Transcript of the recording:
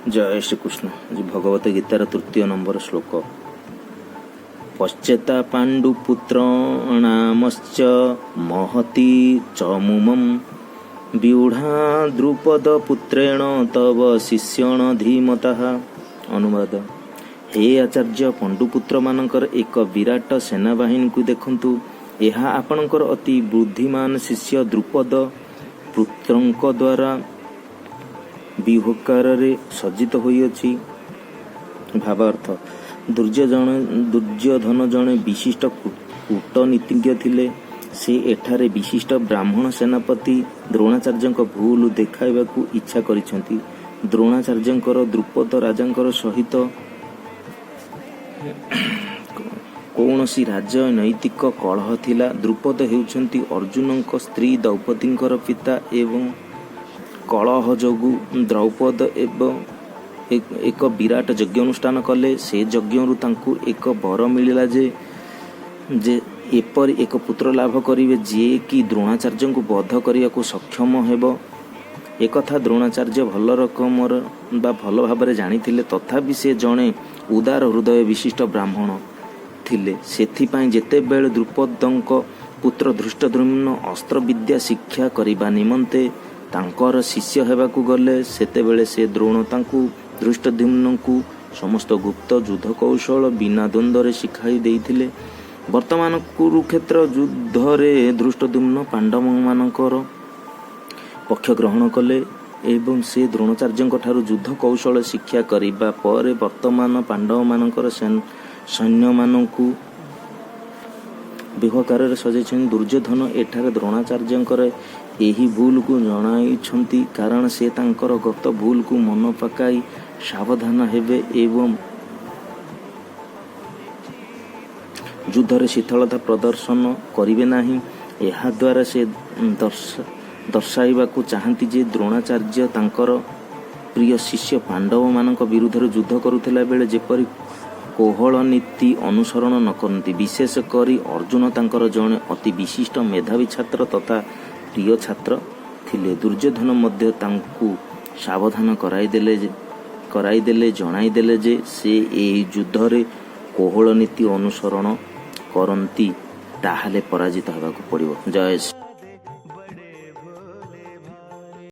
जय श्री कृष्ण। जी भगवत गीतार तृतीय नंबर श्लोक। पश्चेता पाण्डुपुत्राणामश्च महती च मुमं व्यूढ़ा द्रुपद पुत्रेण तव शिष्यण धीमतः। अनुवाद। हे आचार्य, पाण्डुपुत्र मानकर एक विराट सेनाबाहिनी को देखंतु। यह आपणकर अति बुद्धिमान शिष्य द्रुपद पुत्रंक द्वारा व्यूहकार सज्जित होइअछि। भावार्थ। दुर्योधन जड़े विशिष्ट कूटनीतिज्ञ थिले। से एठारे विशिष्ट ब्राह्मण सेनापति द्रोणाचार्यଙ୍କ भूल देखाइबाकू इच्छा करिसेंती। द्रोणाचार्यଙ୍କର द्रुपद राजाଙ୍କର सहित कौनसी राजनैतिक कलह थिला। द्रुपद हेउछंती अर्जुनଙ୍କ स्त्री द्रौपदीଙ୍କର पिता एवं कलह जोगु द्रौपद एवं एक विराट यज्ञ अनुष्ठान कले। से यज्ञरु तांकु एक वर मिलिला जे एपरि एक पुत्र लाभ करिवे जे कि द्रोणाचार्य को बध करिया को सक्षम हेबो। एकथा द्रोणाचार्य भल रकमर बा भल भाबरे जानिथिले, तथापि से जणे उदार हृदय विशिष्ट ब्राह्मण थिले। सेथिपाई जेतेबेले द्रुपदଙ୍କ पुत्र धृष्टद्युम्न अस्त्र विद्या शिक्षा करिबा निमंते तांकर शिष्य हेबाकू गले, सेतेबेले से द्रोण तांकू धृष्टद्युम्नଙ୍କୁ समस्त गुप्त युद्ध कौशल बिना द्वंद्व शिखाई देइथिले। वर्तमान कुरुक्षेत्र युद्ध रे धृष्टद्युम्न पांडव मानकर पक्ष ग्रहण कले एवं से द्रोणाचार्यଙ୍କ ठारू युद्ध कौशल शिक्षा करिबा परे वर्तमान पांडव मानकर सैन्य मानकू विहकार सजाई। दुर्योधन एठारे द्रोणाचार्यଙ୍କର एही भूल को जणाइछंती, कारण से तांकर गत भूल को मन पकाई सावधान हेबे एवं युद्धरे शीतलता प्रदर्शन करिवे नाही। एहा द्वारा से दर्शाइबाकू चाहती जे द्रोणाचार्य तांकर प्रिय शिष्य पांडव मानक विरुद्ध युद्ध करुथिला बेले जेपरि कोहल नीति अनुसरण न करती। विशेष करी अर्जुन तांकर जणे अति विशिष्ट मेधावी छात्र तथा प्रिय छात्र थिले। दुर्योधन मध्य तांकू सावधान कराइदेले जणाइदेले जे से एही युद्धरे कोहल नीति अनुसरण करती ताहाले पराजित हेबाकू पड़िबो। जय